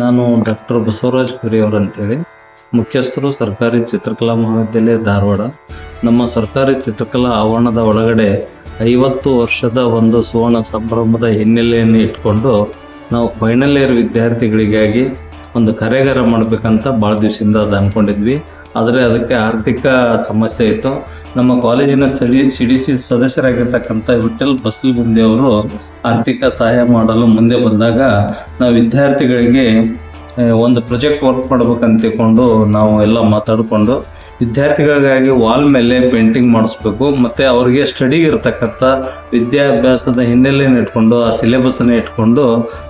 ನಾನು ಡಾಕ್ಟರ್ ಬಸವರಾಜ್ ಕುರಿಯವರು ಅಂತೇಳಿ, ಮುಖ್ಯಸ್ಥರು ಸರ್ಕಾರಿ ಚಿತ್ರಕಲಾ ಮಹಾವಿದ್ಯಾಲಯ ಧಾರವಾಡ. ನಮ್ಮ ಸರ್ಕಾರಿ ಚಿತ್ರಕಲಾ ಆವರಣದ ಒಳಗಡೆ 50 ವರ್ಷದ ಒಂದು ಸುವರ್ಣ ಸಂಭ್ರಮದ ಹಿನ್ನೆಲೆಯನ್ನು ಇಟ್ಕೊಂಡು ನಾವು ಫೈನಲ್ ಇಯರ್ ವಿದ್ಯಾರ್ಥಿಗಳಿಗಾಗಿ ಒಂದು ಕಾರ್ಯಾಗಾರ ಮಾಡಬೇಕಂತ ಭಾಳ ದಿವಸದಿಂದ ಅದು ಅಂದ್ಕೊಂಡಿದ್ವಿ. ಆದರೆ ಅದಕ್ಕೆ ಆರ್ಥಿಕ ಸಮಸ್ಯೆ ಇತ್ತು. ನಮ್ಮ ಕಾಲೇಜಿನ CDC ಸದಸ್ಯರಾಗಿರ್ತಕ್ಕಂಥ ವಿಠಲ್ ಬಸಲಗುಂದಿ ಅವರು ಆರ್ಥಿಕ ಸಹಾಯ ಮಾಡಲು ಮುಂದೆ ಬಂದಾಗ ನಾವು ವಿದ್ಯಾರ್ಥಿಗಳಿಗೆ ಒಂದು ಪ್ರಾಜೆಕ್ಟ್ ವರ್ಕ್ ಮಾಡ್ಬೇಕಂತ ತಿಳ್ಕೊಂಡು ನಾವು ಎಲ್ಲ ಮಾತಾಡಿಕೊಂಡು ವಿದ್ಯಾರ್ಥಿಗಳಿಗಾಗಿ ವಾಲ್ ಮೇಲೆ ಪೇಂಟಿಂಗ್ ಮಾಡಿಸ್ಬೇಕು, ಮತ್ತು ಅವ್ರಿಗೆ ಸ್ಟಡಿಗೆ ಇರತಕ್ಕಂಥ ವಿದ್ಯಾಭ್ಯಾಸದ ಹಿನ್ನೆಲೆಯನ್ನು ಇಟ್ಕೊಂಡು ಆ ಸಿಲೆಬಸ್ಸನ್ನು ಇಟ್ಕೊಂಡು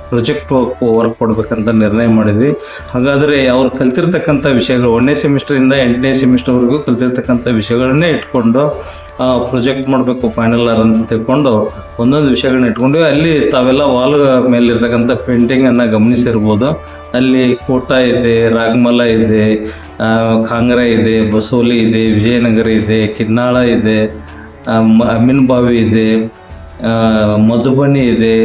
ಪ್ರಾಜೆಕ್ಟ್ ವರ್ಕ್ ಕೊಡ್ಬೇಕಂತ ನಿರ್ಣಯ ಮಾಡಿದ್ವಿ. ಹಾಗಾದರೆ ಅವ್ರು ಕಲ್ತಿರ್ತಕ್ಕಂಥ ವಿಷಯಗಳು 1ನೇ ಸೆಮಿಸ್ಟರಿಂದ 8ನೇ ಸೆಮಿಸ್ಟರ್ವರೆಗೂ ಕಲ್ತಿರ್ತಕ್ಕಂಥ ವಿಷಯಗಳನ್ನೇ ಇಟ್ಕೊಂಡು ಪ್ರಾಜೆಕ್ಟ್ ಮಾಡಬೇಕು ಫೈನಲ್ ಇಯರ್ ಅಂತ ತಿಳ್ಕೊಂಡು ಒಂದೊಂದು ವಿಷಯಗಳನ್ನ ಇಟ್ಕೊಂಡು ಅಲ್ಲಿ ತಾವೆಲ್ಲ ವಾಲ್ ಮೇಲಿರ್ತಕ್ಕಂಥ ಪೇಂಟಿಂಗನ್ನು ಗಮನಿಸಿರ್ಬೋದು. ಅಲ್ಲಿ ಕೋಟ ಇದೆ, ರಾಗಮಲ ಇದೆ, ಕಾಂಗ್ರ ಇದೆ, ಬಸೋಲಿ ಇದೆ, ವಿಜಯನಗರ ಇದೆ, ಕಿನ್ನಾಳ ಇದೆ, ಅಮೀನ್ಬಾವಿ ಇದೆ, ಮಧುಬನಿ ಇದೆ.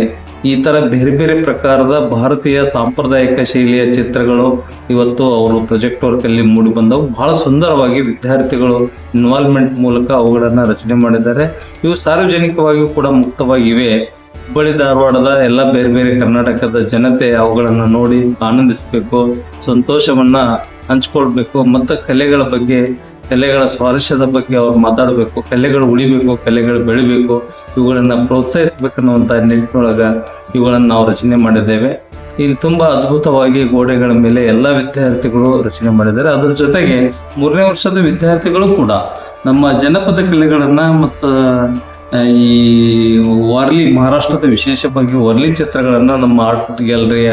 ಈ ಥರ ಬೇರೆ ಬೇರೆ ಪ್ರಕಾರದ ಭಾರತೀಯ ಸಾಂಪ್ರದಾಯಿಕ ಶೈಲಿಯ ಚಿತ್ರಗಳು ಇವತ್ತು ಅವರು ಪ್ರಾಜೆಕ್ಟ್ ವರ್ಕಲ್ಲಿ ಮೂಡಿ ಬಂದವು. ಬಹಳ ಸುಂದರವಾಗಿ ವಿದ್ಯಾರ್ಥಿಗಳು ಇನ್ವಾಲ್ವ್ಮೆಂಟ್ ಮೂಲಕ ಅವುಗಳನ್ನು ರಚನೆ ಮಾಡಿದ್ದಾರೆ. ಇವು ಸಾರ್ವಜನಿಕವಾಗಿಯೂ ಕೂಡ ಮುಕ್ತವಾಗಿವೆ. ಹುಬ್ಬಳ್ಳಿ ಧಾರವಾಡದ ಎಲ್ಲ ಬೇರೆ ಬೇರೆ ಕರ್ನಾಟಕದ ಜನತೆ ಅವುಗಳನ್ನು ನೋಡಿ ಆನಂದಿಸಬೇಕು, ಸಂತೋಷವನ್ನು ಹಂಚ್ಕೊಳ್ಬೇಕು, ಮತ್ತು ಕಲೆಗಳ ಬಗ್ಗೆ, ಕಲೆಗಳ ಸ್ವಾರಸ್ಯದ ಬಗ್ಗೆ ಅವ್ರು ಮಾತಾಡಬೇಕು. ಕಲೆಗಳು ಉಳಿಬೇಕು, ಕಲೆಗಳು ಬೆಳಿಬೇಕು, ಇವುಗಳನ್ನು ಪ್ರೋತ್ಸಾಹಿಸಬೇಕನ್ನುವಂಥ ನಿಟ್ಟಿನೊಳಗೆ ಇವುಗಳನ್ನು ನಾವು ರಚನೆ ಮಾಡಿದ್ದೇವೆ. ಇಲ್ಲಿ ತುಂಬ ಅದ್ಭುತವಾಗಿ ಗೋಡೆಗಳ ಮೇಲೆ ಎಲ್ಲ ವಿದ್ಯಾರ್ಥಿಗಳು ರಚನೆ ಮಾಡಿದ್ದಾರೆ. ಅದರ ಜೊತೆಗೆ 3ನೇ ವರ್ಷದ ವಿದ್ಯಾರ್ಥಿಗಳು ಕೂಡ ನಮ್ಮ ಜನಪದ ಕಲೆಗಳನ್ನು ಮತ್ತು ಈ ವಾರ್ಲಿ, ಮಹಾರಾಷ್ಟ್ರದ ವಿಶೇಷವಾಗಿ ವಾರ್ಲಿ ಚಿತ್ರಗಳನ್ನು ನಮ್ಮ ಆರ್ಟ್ ಗ್ಯಾಲರಿಯ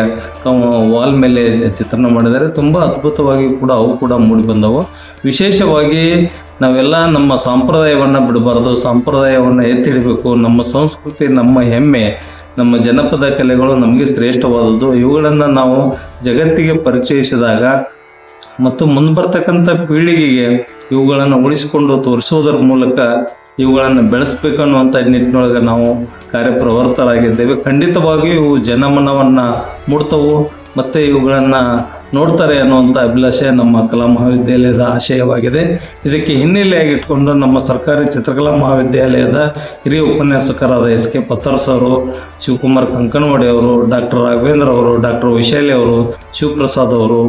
ವಾಲ್ ಮೇಲೆ ಚಿತ್ರಣ ಮಾಡಿದ್ದಾರೆ. ತುಂಬ ಅದ್ಭುತವಾಗಿ ಕೂಡ ಅವು ಕೂಡ ಮೂಡಿ ಬಂದವು. ವಿಶೇಷವಾಗಿ ನಾವೆಲ್ಲ ನಮ್ಮ ಸಂಪ್ರದಾಯವನ್ನು ಬಿಡಬಾರ್ದು, ಸಂಪ್ರದಾಯವನ್ನು ಎತ್ತಿಡಬೇಕು. ನಮ್ಮ ಸಂಸ್ಕೃತಿ, ನಮ್ಮ ಹೆಮ್ಮೆ, ನಮ್ಮ ಜನಪದ ಕಲೆಗಳು ನಮಗೆ ಶ್ರೇಷ್ಠವಾದದ್ದು. ಇವುಗಳನ್ನು ನಾವು ಜಗತ್ತಿಗೆ ಪರಿಚಯಿಸಿದಾಗ ಮತ್ತು ಮುಂದೆ ಪೀಳಿಗೆಗೆ ಇವುಗಳನ್ನು ಉಳಿಸಿಕೊಂಡು ತೋರಿಸೋದರ ಮೂಲಕ ಇವುಗಳನ್ನು ಬೆಳೆಸಬೇಕನ್ನುವಂಥ ನಿಟ್ಟಿನೊಳಗೆ ನಾವು ಕಾರ್ಯಪ್ರವರ್ತರಾಗಿದ್ದೇವೆ. ಖಂಡಿತವಾಗಿಯೂ ಇವು ಜನಮನವನ್ನು ಮೂಡ್ತವು ಮತ್ತು ಇವುಗಳನ್ನು ನೋಡ್ತಾರೆ ಅನ್ನುವಂಥ ಅಭಿಲಾಷೆ ನಮ್ಮ ಕಲಾ ಮಹಾವಿದ್ಯಾಲಯದ ಆಶಯವಾಗಿದೆ. ಇದಕ್ಕೆ ಹಿನ್ನೆಲೆಯಾಗಿ ಇಟ್ಕೊಂಡು ನಮ್ಮ ಸರ್ಕಾರಿ ಚಿತ್ರಕಲಾ ಮಹಾವಿದ್ಯಾಲಯದ ಹಿರಿಯ ಉಪನ್ಯಾಸಕರಾದ SK ಪತ್ತರ್ಸ್ ಅವರು, ಶಿವಕುಮಾರ್ ಕಂಕನವಾಡಿ ಅವರು, ಡಾಕ್ಟರ್ ರಾಘವೇಂದ್ರ ಅವರು, ಡಾಕ್ಟರ್ ವೈಶಾಲಿ ಅವರು, ಶಿವಪ್ರಸಾದ್ ಅವರು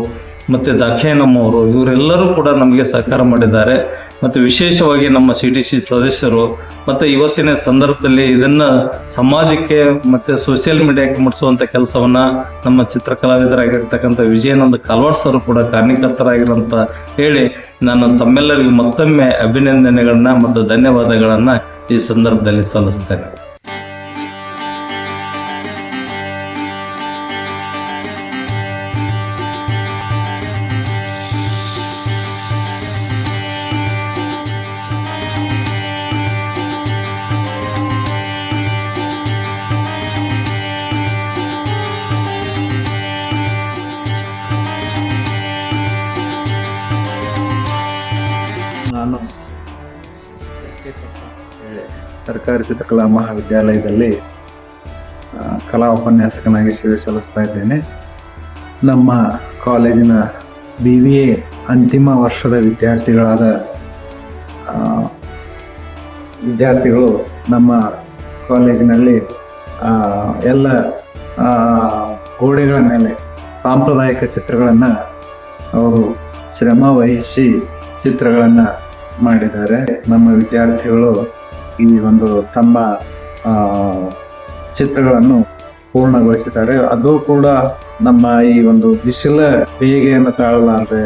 ಮತ್ತು ದಾಕ್ಷಾಯಣಮ್ಮ ಅವರು, ಇವರೆಲ್ಲರೂ ಕೂಡ ನಮಗೆ ಸಹಕಾರ ಮಾಡಿದ್ದಾರೆ. ಮತ್ತು ವಿಶೇಷವಾಗಿ ನಮ್ಮ CDC ಸದಸ್ಯರು ಮತ್ತು ಇವತ್ತಿನ ಸಂದರ್ಭದಲ್ಲಿ ಇದನ್ನು ಸಮಾಜಕ್ಕೆ ಮತ್ತು ಸೋಷಿಯಲ್ ಮೀಡಿಯಾಕ್ಕೆ ಮುಟ್ಟಿಸುವಂಥ ಕೆಲಸವನ್ನು ನಮ್ಮ ಚಿತ್ರಕಲಾವಿದರಾಗಿರ್ತಕ್ಕಂಥ ವಿಜಯಾನಂದ ಕಾಲ್ವಾಡ್ಸ್ ಅವರು ಕೂಡ ಕಾರಣೀಕರ್ತರಾಗಿರೋಂಥ ಹೇಳಿ ನಾನು ತಮ್ಮೆಲ್ಲರಿಗೂ ಮತ್ತೊಮ್ಮೆ ಅಭಿನಂದನೆಗಳನ್ನ ಮತ್ತು ಧನ್ಯವಾದಗಳನ್ನು ಈ ಸಂದರ್ಭದಲ್ಲಿ ಸಲ್ಲಿಸ್ತೇನೆ. ನಾನು ಸರ್ಕಾರಿ ಚಿತ್ರಕಲಾ ಮಹಾವಿದ್ಯಾಲಯದಲ್ಲಿ ಕಲಾ ಉಪನ್ಯಾಸಕನಾಗಿ ಸೇವೆ ಸಲ್ಲಿಸ್ತಾ ಇದ್ದೇನೆ. ನಮ್ಮ ಕಾಲೇಜಿನ BBA ಅಂತಿಮ ವರ್ಷದ ವಿದ್ಯಾರ್ಥಿಗಳು ನಮ್ಮ ಕಾಲೇಜಿನಲ್ಲಿ ಎಲ್ಲ ಗೋಡೆಗಳ ಮೇಲೆ ಸಾಂಪ್ರದಾಯಿಕ ಚಿತ್ರಗಳನ್ನು ಅವರು ಶ್ರಮ ವಹಿಸಿ ಚಿತ್ರಗಳನ್ನು ಮಾಡಿದ್ದಾರೆ. ನಮ್ಮ ವಿದ್ಯಾರ್ಥಿಗಳು ಈ ಒಂದು ತಮ್ಮ ಚಿತ್ರಗಳನ್ನು ಪೂರ್ಣಗೊಳಿಸಿದ್ದಾರೆ. ಅದು ಕೂಡ ನಮ್ಮ ಈ ಒಂದು ಬಿಸಿಲ ಬೇಗೆಯನ್ನು ತಾಳಲಾರದೆ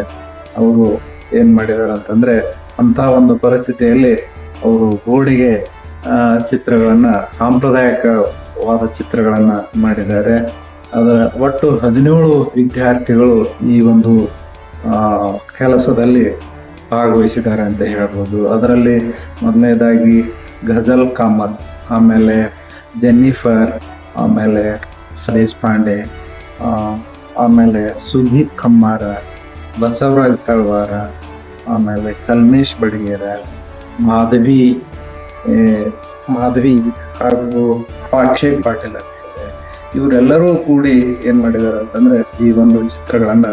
ಅವರು ಏನು ಮಾಡಿದ್ದಾರೆ ಅಂತಂದರೆ, ಅಂಥ ಒಂದು ಪರಿಸ್ಥಿತಿಯಲ್ಲಿ ಅವರು ಗೋಡೆಗೆ ಚಿತ್ರಗಳನ್ನು, ಸಾಂಪ್ರದಾಯಿಕವಾದ ಚಿತ್ರಗಳನ್ನು ಮಾಡಿದ್ದಾರೆ. ಅದರ ಒಟ್ಟು 17 ವಿದ್ಯಾರ್ಥಿಗಳು ಈ ಒಂದು ಕೆಲಸದಲ್ಲಿ ಭಾಗವಹಿಸಿದ್ದಾರೆ ಅಂತ ಹೇಳ್ಬೋದು. ಅದರಲ್ಲಿ ಮೊದಲನೇದಾಗಿ ಗಜಲ್ ಕಾಮತ್, ಆಮೇಲೆ ಜೆನ್ನಿಫರ್, ಆಮೇಲೆ ಸತೀಶ್ ಪಾಂಡೆ, ಆಮೇಲೆ ಸುದೀಪ್ ಕಮ್ಮಾರ, ಬಸವರಾಜ್ ತಳವಾರ, ಆಮೇಲೆ ಕಲ್ಮೇಶ್ ಬಡಿಗೇರ, ಮಾಧವಿ ಹಾಗೂ ಅಕ್ಷಯ್ ಪಾಟೀಲ್. ಇವರೆಲ್ಲರೂ ಕೂಡಿ ಏನ್ ಮಾಡಿದ್ದಾರೆ ಅಂತಂದ್ರೆ ಈ ಒಂದು ಚಿತ್ರಗಳನ್ನ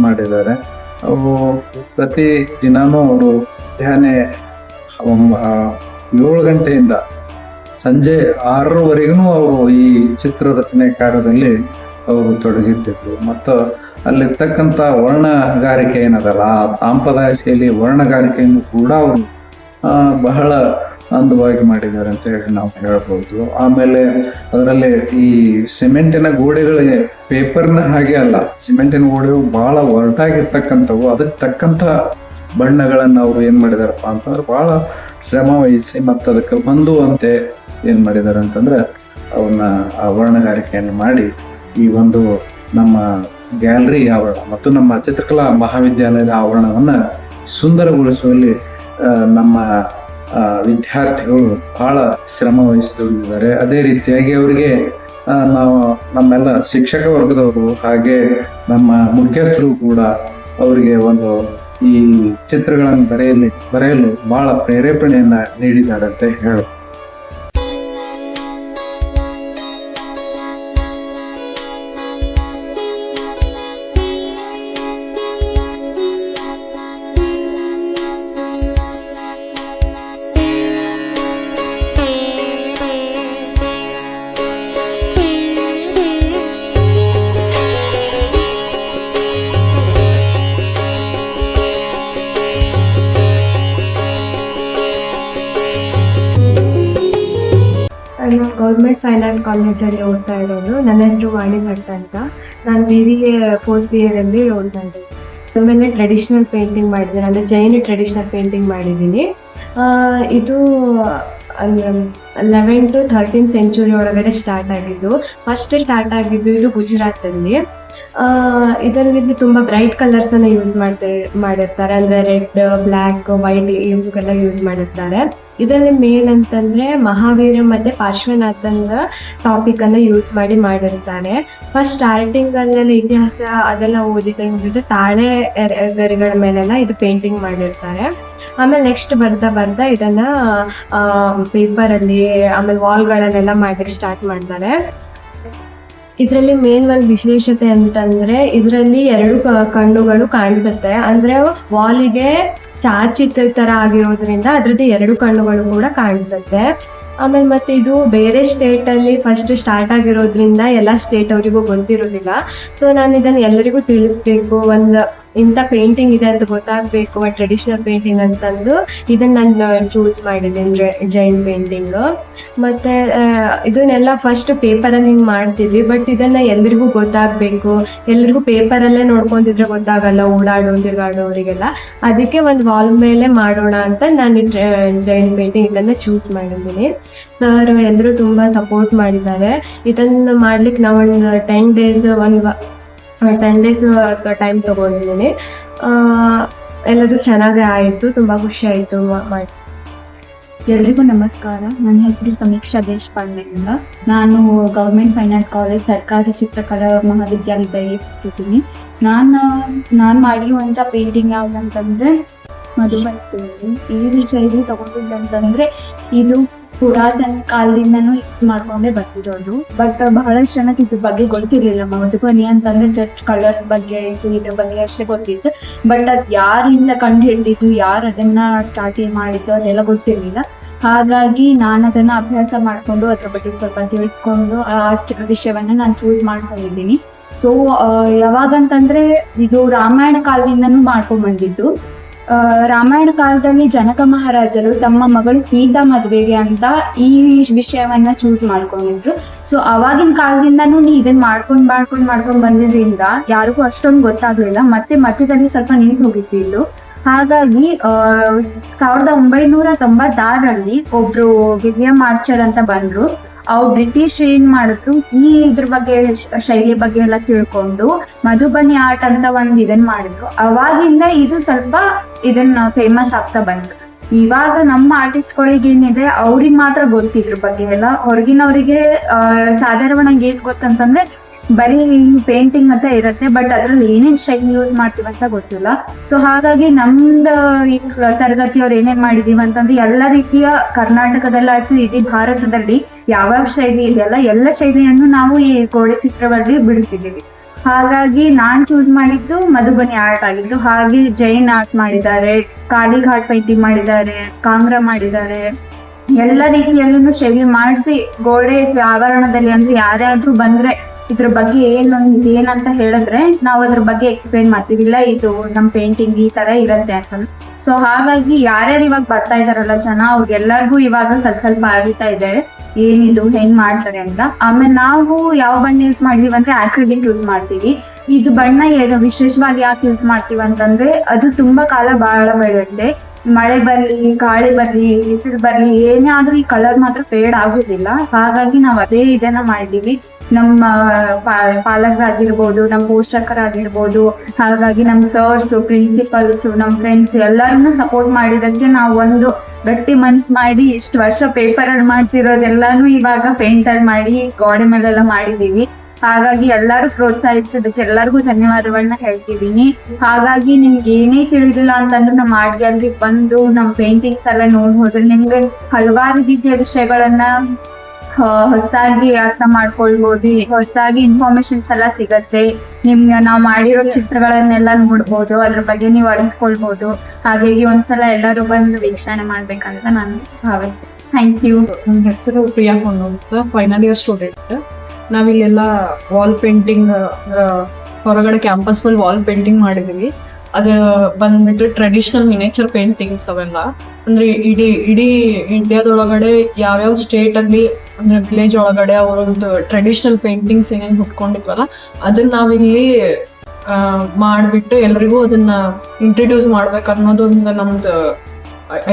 ಮಾಡಿದ್ದಾರೆ. ಅವು ಪ್ರತಿ ದಿನಾನೂ ಅವರು ಮಧ್ಯಾಹ್ನ 7 ಗಂಟೆಯಿಂದ ಸಂಜೆ 6ರವರೆಗೂ ಅವರು ಈ ಚಿತ್ರ ರಚನೆ ಕಾರ್ಯದಲ್ಲಿ ಅವರು ತೊಡಗಿರ್ತಿದ್ರು. ಮತ್ತು ಅಲ್ಲಿರ್ತಕ್ಕಂಥ ವರ್ಣಗಾರಿಕೆ ಏನದಲ್ಲ, ಆ ಸಾಂಪ್ರದಾಯ ಶೈಲಿ ವರ್ಣಗಾರಿಕೆಯನ್ನು ಕೂಡ ಅವರು ಬಹಳ ಅಂದವಾಗಿ ಮಾಡಿದ್ದಾರೆ ಅಂತ ಹೇಳಿ ನಾವು ಹೇಳ್ಬೋದು. ಆಮೇಲೆ ಅದರಲ್ಲಿ ಈ ಸಿಮೆಂಟಿನ ಗೋಡೆಗಳಿಗೆ ಪೇಪರ್ನ ಹಾಗೆ ಅಲ್ಲ, ಸಿಮೆಂಟಿನ ಗೋಡೆಗಳು ಬಹಳ ಒರಟಾಗಿರ್ತಕ್ಕಂಥವು. ಅದಕ್ಕೆ ತಕ್ಕಂಥ ಬಣ್ಣಗಳನ್ನು ಅವರು ಏನ್ ಮಾಡಿದಾರಪ್ಪ ಅಂತಂದ್ರೆ ಬಹಳ ಶ್ರಮ ವಹಿಸಿ ಮತ್ತು ಅದಕ್ಕೆ ಹೊಂದುವಂತೆ ಏನ್ ಮಾಡಿದ್ದಾರೆ ಅಂತಂದ್ರೆ ಅವನ್ನ ಆ ವರ್ಣಗಾರಿಕೆಯನ್ನು ಮಾಡಿ ಈ ಒಂದು ನಮ್ಮ ಗ್ಯಾಲರಿ ಆವರಣ ಮತ್ತು ನಮ್ಮ ಚಿತ್ರಕಲಾ ಮಹಾವಿದ್ಯಾಲಯದ ಆವರಣವನ್ನ ಸುಂದರಗೊಳಿಸುವಲ್ಲಿ ನಮ್ಮ ವಿದ್ಯಾರ್ಥಿಗಳು ಬಹಳ ಶ್ರಮ ವಹಿಸಿದ್ದಾರೆ. ಅದೇ ರೀತಿಯಾಗಿ ಅವರಿಗೆ ನಾವು ನಮ್ಮೆಲ್ಲ ಶಿಕ್ಷಕ ವರ್ಗದವರು ಹಾಗೆ ನಮ್ಮ ಮುಖ್ಯಸ್ಥರು ಕೂಡ ಅವರಿಗೆ ಒಂದು ಈ ಚಿತ್ರಗಳನ್ನು ಬರೆಯಲು ಬಹಳ ಪ್ರೇರೇಪಣೆಯನ್ನ ನೀಡಿದ್ದಾರೆ ಅಂತ ಹೇಳಿ. ನಾನು ಗೌರ್ಮೆಂಟ್ ಫೈನ್ ಆರ್ಟ್ ಕಾಲೇಜಲ್ಲಿ ಓದ್ತಾ ಇರೋದು. ನನ್ನ ಹೆಸರು ವಾಣಿ ಭಟ್ ಅಂತ. ನಾನು BBA 4th year ಅಲ್ಲಿ ಓದ್ತಾ ಇದ್ದೀನಿ. ಆಮೇಲೆ ಟ್ರೆಡಿಷ್ನಲ್ ಪೇಂಟಿಂಗ್ ಮಾಡಿದ್ದೀನಿ, ಅಂದರೆ ಜೈನ್ ಟ್ರೆಡಿಷ್ನಲ್ ಪೇಂಟಿಂಗ್ ಮಾಡಿದ್ದೀನಿ. ಇದು 11th to 13th century ಒಳಗಡೆ ಸ್ಟಾರ್ಟ್ ಆಗಿದ್ದು. ಫಸ್ಟ್ ಸ್ಟಾರ್ಟ್ ಆಗಿದ್ದು ಇದು ಗುಜರಾತಲ್ಲಿ. ಇದರಲ್ಲಿ ತುಂಬ ಬ್ರೈಟ್ ಕಲರ್ಸನ್ನು ಯೂಸ್ ಮಾಡಿರ್ತಾರೆ, ಅಂದರೆ ರೆಡ್, ಬ್ಲ್ಯಾಕ್, ವೈಟ್ ಇವುಗೆಲ್ಲ ಯೂಸ್ ಮಾಡಿರ್ತಾರೆ. ಇದರಲ್ಲಿ ಮೇನ್ ಅಂತಂದರೆ ಮಹಾವೀರ ಮತ್ತು ಪಾರ್ಶ್ವನಾಥನ ಟಾಪಿಕನ್ನು ಯೂಸ್ ಮಾಡಿರ್ತಾರೆ. ಫಸ್ಟ್ ಸ್ಟಾರ್ಟಿಂಗಲ್ಲೆಲ್ಲ ಇತಿಹಾಸ ಅದೆಲ್ಲ ಓದಿದ್ರೆ ತಾಳೆ ಗರಿಗಳ ಮೇಲೆಲ್ಲ ಇದು ಪೇಂಟಿಂಗ್ ಮಾಡಿರ್ತಾರೆ. ಆಮೇಲೆ ನೆಕ್ಸ್ಟ್ ಬರ್ತಾ ಇದನ್ನು ಪೇಪರಲ್ಲಿ ಆಮೇಲೆ ವಾಲ್ಗಳನ್ನೆಲ್ಲ ಮಾಡಿ ಸ್ಟಾರ್ಟ್ ಮಾಡ್ತಾರೆ. ಇದರಲ್ಲಿ ಮೇನ್ ಒಂದು ವಿಶೇಷತೆ ಅಂತಂದ್ರೆ ಇದರಲ್ಲಿ 2 ಕಣ್ಣುಗಳು ಕಾಣಿಸುತ್ತೆ, ಅಂದ್ರೆ ವಾಲಿಗೆ ಚಾಚಿತ್ರ ತರ ಆಗಿರೋದ್ರಿಂದ ಅದ್ರದ್ದು 2 ಕಣ್ಣುಗಳು ಕೂಡ ಕಾಣಿಸುತ್ತೆ. ಆಮೇಲೆ ಮತ್ತೆ ಇದು ಬೇರೆ ಸ್ಟೇಟ್ ಅಲ್ಲಿ ಫಸ್ಟ್ ಸ್ಟಾರ್ಟ್ ಆಗಿರೋದ್ರಿಂದ ಎಲ್ಲ ಸ್ಟೇಟ್ ಅವರಿಗೂ ಗೊತ್ತಿರೋದಿಲ್ಲ. ಸೊ ನಾನು ಇದನ್ನು ಎಲ್ಲರಿಗೂ ತಿಳಿಸ್ಬೇಕು, ಒಂದು ಇಂಥ ಪೇಂಟಿಂಗ್ ಇದೆ ಅಂತ ಗೊತ್ತಾಗಬೇಕು, ಟ್ರೆಡಿಷನಲ್ ಪೇಂಟಿಂಗ್ ಅಂತಂದು ಇದನ್ನ ನಾನು ಚೂಸ್ ಮಾಡಿದ್ದೀನಿ, ಜೈನ್ ಪೇಂಟಿಂಗ್. ಮತ್ತೆ ಇದನ್ನೆಲ್ಲ ಫಸ್ಟ್ ಪೇಪರಲ್ಲಿ ಹಿಂಗೆ ಮಾಡ್ತಿದ್ವಿ, ಬಟ್ ಇದನ್ನ ಎಲ್ರಿಗೂ ಗೊತ್ತಾಗಬೇಕು, ಎಲ್ರಿಗೂ ಪೇಪರಲ್ಲೇ ನೋಡ್ಕೊಂತಿದ್ರೆ ಗೊತ್ತಾಗಲ್ಲ ತಿರ್ಗಾಡೋರಿಗೆಲ್ಲ. ಅದಕ್ಕೆ ಒಂದು ವಾಲ್ ಮೇಲೆ ಮಾಡೋಣ ಅಂತ ನಾನು ಜೈನ್ ಪೇಂಟಿಂಗ್ ಇದನ್ನ ಚೂಸ್ ಮಾಡಿದ್ದೀನಿ. ಸರ್ ಎಲ್ಲರೂ ತುಂಬ ಸಪೋರ್ಟ್ ಮಾಡಿದ್ದಾರೆ. ಇದನ್ನು ಮಾಡ್ಲಿಕ್ಕೆ ನಾವು ಒಂದು 10 days ಟೈಮ್ ತಗೊಂಡಿದ್ದೀನಿ. ಎಲ್ಲರೂ ಚೆನ್ನಾಗೇ ಆಯಿತು, ತುಂಬ ಖುಷಿ ಆಯಿತು ಮಾಡಿ. ಎಲ್ರಿಗೂ ನಮಸ್ಕಾರ. ನನ್ನ ಹೆಸರು ಸಮೀಕ್ಷಾ ದೇಶಪಾಂಡೆ ಅಂತ. ನಾನು ಗೌರ್ಮೆಂಟ್ ಫೈನ್ ಆರ್ಟ್ ಕಾಲೇಜ್ ಸರ್ಕಾರಿ ಚಿತ್ರಕಲಾ ಮಹಾವಿದ್ಯಾಲಯದಲ್ಲಿ ಇರ್ತಿದ್ದೀನಿ. ನಾನು ಮಾಡಿರುವಂಥ ಪೇಂಟಿಂಗ್ ಯಾವುದಂತಂದರೆ ಮಧುಬನಿ. ಈ ಶೈಲಿ ತಗೊಂಡಿದ್ದಂತಂದರೆ ಇದು ಪುರಾತನ ಕಾಲದಿಂದನೂ ಯೂಸ್ ಮಾಡ್ಕೊಂಡೇ ಬಂದಿರೋದು. ಬಟ್ ಬಹಳಷ್ಟು ಜನಕ್ಕೆ ಇದ್ರ ಬಗ್ಗೆ ಗೊತ್ತಿರಲಿಲ್ಲ. ಮಧುಬನಿ ಅಂತಂದ್ರೆ ಜಸ್ಟ್ ಕಲರ್ ಬಗ್ಗೆ ಇದ್ರ ಬಗ್ಗೆ ಅಷ್ಟೇ ಗೊತ್ತಿತ್ತು. ಬಟ್ ಅದು ಯಾರಿಂದ ಕಂಡು ಹಿಡಿದಿದ್ದು, ಯಾರು ಅದನ್ನ ಸ್ಟಾರ್ಟ್ ಮಾಡಿದ್ದು ಅದೆಲ್ಲ ಗೊತ್ತಿರಲಿಲ್ಲ. ಹಾಗಾಗಿ ನಾನು ಅದನ್ನ ಅಭ್ಯಾಸ ಮಾಡಿಕೊಂಡು ಅದ್ರ ಬಗ್ಗೆ ಸ್ವಲ್ಪ ತಿಳ್ಕೊಂಡು ಆ ವಿಷಯವನ್ನ ನಾನು ಚೂಸ್ ಮಾಡ್ಕೊಂಡಿದ್ದೀನಿ. ಸೊ ಯಾವಾಗಂತಂದ್ರೆ ಇದು ರಾಮಾಯಣ ಕಾಲದಿಂದನೂ ಮಾಡ್ಕೊಂಡ್ ಬಂದಿದ್ದು. ರಾಮಾಯಣ ಕಾಲದಲ್ಲಿ ಜನಕ ಮಹಾರಾಜರು ತಮ್ಮ ಮಗಳು ಸೀತಾ ಮದುವೆಗೆ ಅಂತ ಈ ವಿಷಯವನ್ನ ಚೂಸ್ ಮಾಡ್ಕೊಂಡಿದ್ರು. ಸೊ ಅವಾಗಿನ ಕಾಲದಿಂದನೂ ಇದನ್ನ ಮಾಡ್ಕೊಂಡ್ ಬಂದಿದ್ರಿಂದ ಯಾರಿಗೂ ಅಷ್ಟೊಂದು ಗೊತ್ತಾಗ್ಲಿಲ್ಲ. ಮತ್ತೆ ಮಧ್ಯದಲ್ಲಿ ಸ್ವಲ್ಪ ನಿಂತು ಹೋಗಿತ್ತು. ಹಾಗಾಗಿ 1996ರಲ್ಲಿ ಒಬ್ರು ವಿಲಿಯಂ ಆರ್ಚರ್ ಅಂತ ಬಂದ್ರು. ಅವ್ರು ಬ್ರಿಟಿಷ್ ಏನ್ ಮಾಡಿದ್ರು, ಇದ್ರ ಬಗ್ಗೆ ಶೈಲಿ ಬಗ್ಗೆ ಎಲ್ಲ ತಿಳ್ಕೊಂಡು ಮಧುಬನಿ ಆರ್ಟ್ ಅಂತ ಒಂದ್ ಇದನ್ ಮಾಡಿದ್ರು. ಅವಾಗಿಂದ ಇದು ಸ್ವಲ್ಪ ಇದನ್ನ ಫೇಮಸ್ ಆಗ್ತಾ ಬಂತು. ಇವಾಗ ನಮ್ಮ ಆರ್ಟಿಸ್ಟ್ಗಳಿಗೆ ಏನಿದೆ ಅವ್ರಿಗೆ ಮಾತ್ರ ಗೊತ್ತಿದ್ರ ಬಗ್ಗೆ ಎಲ್ಲ. ಹೊರಗಿನವರಿಗೆ ಸಾಧಾರಣವಾಗಿ ಏನ್ ಗೊತ್ತಂತಂದ್ರೆ ಬರೀ ಪೇಂಟಿಂಗ್ ಅಂತ ಇರುತ್ತೆ, ಬಟ್ ಅದ್ರಲ್ಲಿ ಏನೇನ್ ಶೈಲಿ ಯೂಸ್ ಮಾಡ್ತೀವಿ ಅಂತ ಗೊತ್ತಿಲ್ಲ. ಸೊ ಹಾಗಾಗಿ ನಮ್ದು ಈ ತರಗತಿಯವ್ರು ಏನೇನ್ ಮಾಡಿದೀವಿ ಅಂತಂದ್ರೆ ಎಲ್ಲ ರೀತಿಯ ಕರ್ನಾಟಕದಲ್ಲಾಯ್ತು ಇಡೀ ಭಾರತದಲ್ಲಿ ಯಾವ್ಯಾವ ಶೈಲಿ ಇದೆಯಲ್ಲ ಎಲ್ಲ ಶೈಲಿಯನ್ನು ನಾವು ಈ ಗೋಡೆ ಚಿತ್ರದಲ್ಲಿ ಬಿಡ್ತಿದ್ದೀವಿ. ಹಾಗಾಗಿ ನಾನ್ ಚೂಸ್ ಮಾಡಿದ್ದು ಮಧುಬನಿ ಆರ್ಟ್ ಆಗಿದ್ದು. ಹಾಗೆ ಜೈನ್ ಆರ್ಟ್ ಮಾಡಿದ್ದಾರೆ, ಕಾಳಿಘಾಟ್ ಪೇಂಟಿಂಗ್ ಮಾಡಿದ್ದಾರೆ, ಕಾಂಗ್ರಾ ಮಾಡಿದ್ದಾರೆ. ಎಲ್ಲ ರೀತಿಯಲ್ಲೂ ಶೈಲಿ ಮಾಡಿಸಿ ಗೋಡೆ ಆವರಣದಲ್ಲಿ ಅಂದ್ರೆ ಯಾರ್ಯಾದ್ರೂ ಬಂದ್ರೆ ಇದ್ರ ಬಗ್ಗೆ ಏನಂತ ಹೇಳಿದ್ರೆ ನಾವು ಅದ್ರ ಬಗ್ಗೆ ಎಕ್ಸ್ಪ್ಲೇನ್ ಮಾಡ್ತೀವಿಲ್ಲ, ಇದು ನಮ್ ಪೇಂಟಿಂಗ್ ಈ ತರ ಇರುತ್ತೆ ಅಂತ. ಸೊ ಹಾಗಾಗಿ ಯಾರ್ಯಾರು ಇವಾಗ ಬರ್ತಾ ಇದಾರಲ್ಲ ಜನ, ಅವ್ರಿಗೆಲ್ಲರಿಗೂ ಇವಾಗ ಸ್ವಲ್ಪ ಅರಿತಾ ಇದೆ ಏನಿದು ಹೆಂಗ್ ಮಾಡ್ತಾರೆ ಅಂತ. ಆಮೇಲೆ ನಾವು ಯಾವ ಬಣ್ಣ ಯೂಸ್ ಮಾಡಿದೀವಿ ಅಂದ್ರೆ ಆಕ್ರಿಲಿಕ್ ಯೂಸ್ ಮಾಡ್ತೀವಿ. ಇದು ಬಣ್ಣ ಏನು ವಿಶೇಷವಾಗಿ ಯಾಕೆ ಯೂಸ್ ಮಾಡ್ತೀವಿ ಅಂತಂದ್ರೆ ಅದು ತುಂಬಾ ಕಾಲ ಬಹಳ ಬೆಳೆಯುತ್ತೆ. ಮಳೆ ಬರ್ಲಿ, ಗಾಳಿ ಬರ್ಲಿ, ಬಿಸಿಲು ಬರ್ಲಿ, ಏನೇ ಆದ್ರೂ ಈ ಕಲರ್ ಮಾತ್ರ ಫೇಡ್ ಆಗುದಿಲ್ಲ. ಹಾಗಾಗಿ ನಾವ್ ಅದೇ ಇದನ್ನ ಮಾಡಿದೀವಿ. ನಮ್ಮ ಪಾಲಕರಾಗಿರ್ಬೋದು, ನಮ್ಮ ಪೋಷಕರಾಗಿರ್ಬೋದು, ಹಾಗಾಗಿ ನಮ್ಮ ಸರ್ಸ್, ಪ್ರಿನ್ಸಿಪಲ್ಸ್, ನಮ್ಮ ಫ್ರೆಂಡ್ಸ್ ಎಲ್ಲರನ್ನು ಸಪೋರ್ಟ್ ಮಾಡಿದಕ್ಕೆ ನಾವು ಒಂದು ಗಟ್ಟಿ ಮನ್ಸ್ ಮಾಡಿ ಇಷ್ಟು ವರ್ಷ ಪೇಪರ್ ಅಲ್ಲಿ ಮಾಡ್ತಿರೋದೆಲ್ಲಾನು ಇವಾಗ ಪೇಂಟ್ ಅಲ್ಲಿ ಮಾಡಿ ಗೋಡೆ ಮೇಲೆಲ್ಲ ಮಾಡಿದೀವಿ. ಹಾಗಾಗಿ ಎಲ್ಲರೂ ಪ್ರೋತ್ಸಾಹಿಸೋದಕ್ಕೆ ಎಲ್ಲರಿಗೂ ಧನ್ಯವಾದಗಳನ್ನ ಹೇಳ್ತಿದ್ದೀನಿ. ಹಾಗಾಗಿ ನಿಮ್ಗೆ ಏನೇ ತಿಳಿದಿಲ್ಲ ಅಂತಂದ್ರೆ ನಮ್ಮ ಆರ್ಟ್ ಗ್ಯಾಲರಿ ಬಂದು ನಮ್ಮ ಪೇಂಟಿಂಗ್ಸ್ ಎಲ್ಲ ನೋಡ್ಬೋದ್ರೆ ನಿಮ್ಗೆ ಹಲವಾರು ರೀತಿಯ ವಿಷಯಗಳನ್ನ ಹೊಸದಾಗಿ ಅರ್ಥ ಮಾಡ್ಕೊಳ್ಬೋದು, ಹೊಸದಾಗಿ ಇನ್ಫಾರ್ಮೇಶನ್ಸ್ ಎಲ್ಲ ಸಿಗತ್ತೆ. ನಿಮ್ಗೆ ನಾವು ಮಾಡಿರೋ ಚಿತ್ರಗಳನ್ನೆಲ್ಲ ನೋಡ್ಬೋದು, ಅದ್ರ ಬಗ್ಗೆ ನೀವು ಅರಿಸ್ಕೊಳ್ಬೋದು. ಹಾಗಾಗಿ ಒಂದ್ಸಲ ಎಲ್ಲರೂ ಬಂದು ವೀಕ್ಷಣೆ ಮಾಡ್ಬೇಕಂತ ನಾನು ಭಾವಿಸ್ತೇನೆ. Thank you. ನನ್ನ ಹೆಸರು ಪ್ರಿಯಾ ಹೊನ್ನು ಅಂತ, ಫೈನಲ್ ಇಯರ್ ಸ್ಟೂಡೆಂಟ್. ನಾವಿಲ್ಲೆಲ್ಲ ವಾಲ್ ಪೇಂಟಿಂಗ್, ಹೊರಗಡೆ ಕ್ಯಾಂಪಸ್ ಫುಲ್ ವಾಲ್ ಪೇಂಟಿಂಗ್ ಮಾಡಿದೀವಿ. ಅದು ಬಂದ್ಬಿಟ್ಟು ಟ್ರೆಡಿಷನಲ್ ಮಿನೇಚರ್ ಪೇಂಟಿಂಗ್ಸ್ ಅವೆಲ್ಲ. ಅಂದ್ರೆ ಇಡೀ ಇಂಡಿಯಾದೊಳಗಡೆ ಯಾವ್ಯಾವ ಸ್ಟೇಟ್ ಅಲ್ಲಿ ಅಂದ್ರೆ ವಿಲೇಜ್ ಒಳಗಡೆ ಅವರೊಂದು ಟ್ರೆಡಿಷನಲ್ ಪೇಂಟಿಂಗ್ಸ್ ಏನೇನು ಹುಟ್ಕೊಂಡಿದ್ವಲ್ಲ ಅದನ್ನ ನಾವಿಲ್ಲಿ ಮಾಡ್ಬಿಟ್ಟು ಎಲ್ರಿಗೂ ಅದನ್ನ ಇಂಟ್ರಡ್ಯೂಸ್ ಮಾಡ್ಬೇಕು ಅನ್ನೋದೊಂದು ನಮ್ದು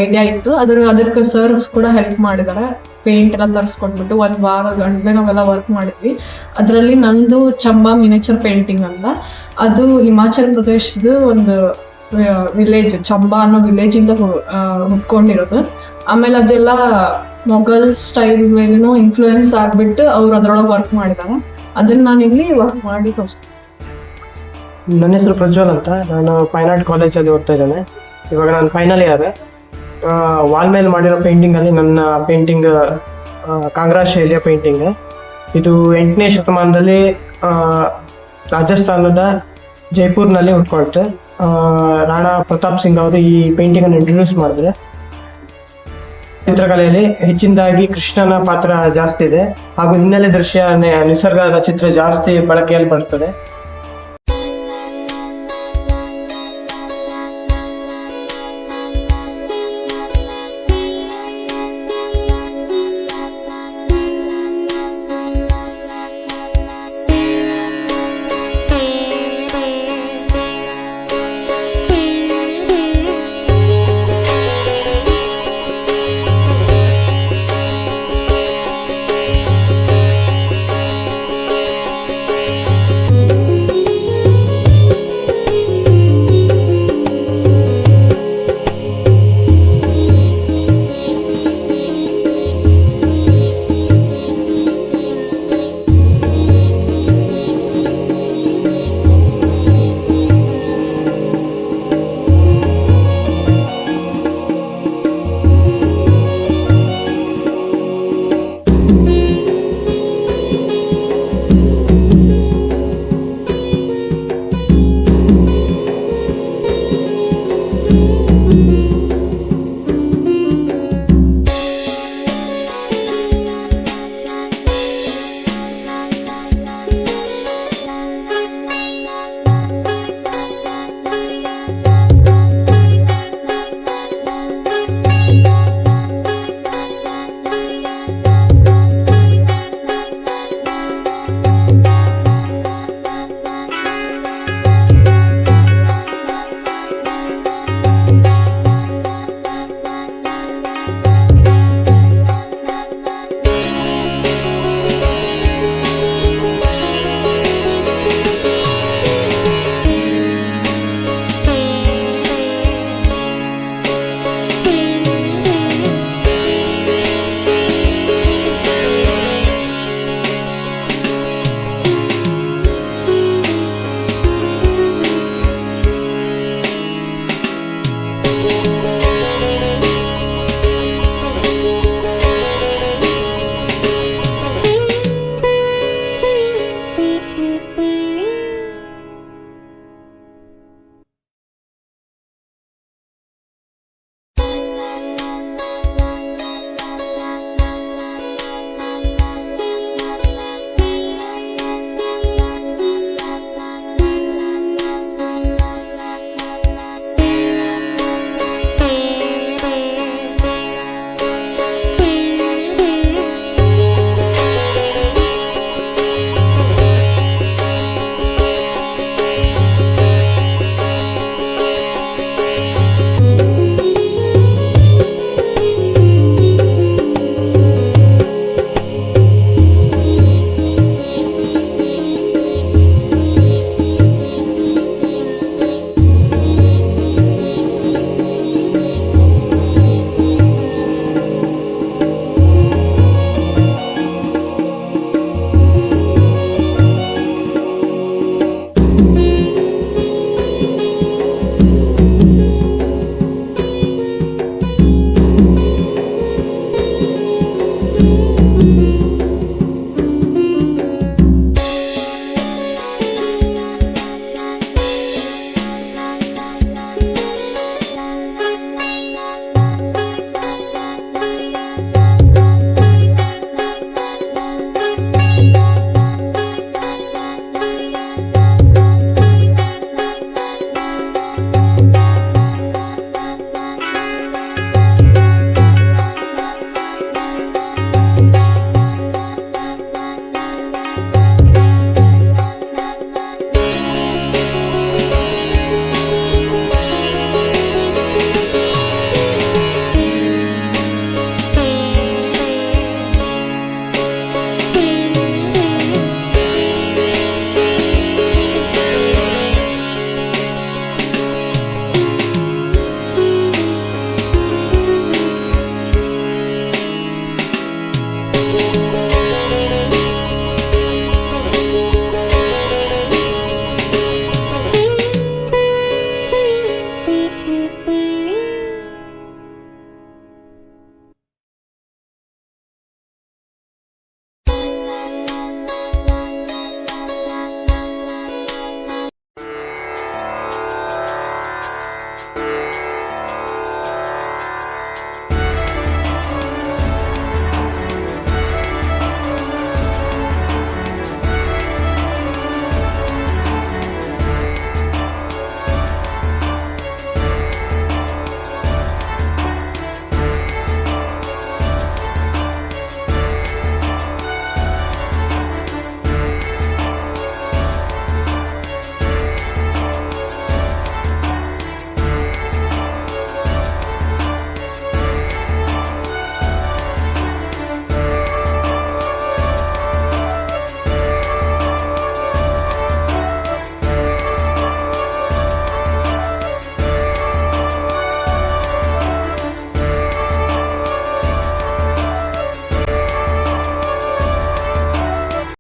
ಐಡಿಯಾ ಇತ್ತು. ಅದಕ್ಕೆ ಸರ್ ಕೂಡ ಹೆಲ್ಪ್ ಮಾಡಿದ್ದಾರೆ. ಪೇಂಟ್ ಎಲ್ಲ ತರಿಸ್ಕೊಂಡ್ಬಿಟ್ಟು 1 ವಾರ ಗಂಟೆ ನಾವೆಲ್ಲ ವರ್ಕ್ ಮಾಡಿದ್ವಿ. ಅದರಲ್ಲಿ ನಂದು ಚಂಬಾ ಮಿನೇಚರ್ ಪೇಂಟಿಂಗ್ ಅಂತ, ಅದು ಹಿಮಾಚಲ್ ಪ್ರದೇಶದ ಒಂದು ವಿಲೇಜ್, ಚಂಬಾ ಅನ್ನೋ ವಿಲೇಜ್ ಇಂದ ಹುಟ್ಕೊಂಡಿರೋದು. ಆಮೇಲೆ ಅದೆಲ್ಲ ಮೊಘಲ್ ಸ್ಟೈಲ್ ಮೇಲೂ ಇನ್ಫ್ಲೂಯೆನ್ಸ್ ಆಗ್ಬಿಟ್ಟು ಅವ್ರು ಅದ್ರೊಳಗೆ ವರ್ಕ್ ಮಾಡಿದ್ದಾರೆ. ಅದನ್ನ ನಾನು ಇಲ್ಲಿ ವರ್ಕ್ ಮಾಡಿ ತೋರಿಸ್ತೀನಿ. ನನ್ನ ಹೆಸರು ಪ್ರಜ್ವಲ್ ಅಂತ, ನಾನು ಫೈನ್ ಆರ್ಟ್ ಕಾಲೇಜಲ್ಲಿ ಓದ್ತಾ ಇದ್ದೇನೆ. ಇವಾಗ ನಾನು ಫೈನಲ್ ಇಯರ್. ವಾಲ್ ಮೇಲೆ ಮಾಡಿರೋ ಪೇಂಟಿಂಗಲ್ಲಿ ನನ್ನ ಪೇಂಟಿಂಗ್ ಕಾಂಗ್ರಾ ಶೈಲಿಯ ಪೇಂಟಿಂಗ್. ಇದು 8ನೇ ಶತಮಾನದಲ್ಲಿ ರಾಜಸ್ಥಾನದ ಜೈಪುರ್ನಲ್ಲಿ ಹುಟ್ಕೊಳ್ತೆ. ರಾಣಾ ಪ್ರತಾಪ್ ಸಿಂಗ್ ಅವರು ಈ ಪೇಂಟಿಂಗನ್ನು ಇಂಟ್ರೊಡ್ಯೂಸ್ ಮಾಡಿದ್ರೆ. ಚಿತ್ರಕಲೆಯಲ್ಲಿ ಹೆಚ್ಚಿನದಾಗಿ ಕೃಷ್ಣನ ಪಾತ್ರ ಜಾಸ್ತಿ ಇದೆ, ಹಾಗೂ ಹಿನ್ನೆಲೆ ದೃಶ್ಯ ನಿಸರ್ಗದ ಚಿತ್ರ ಜಾಸ್ತಿ ಬಳಕೆಯಲ್ಲಿ ಬರ್ತದೆ.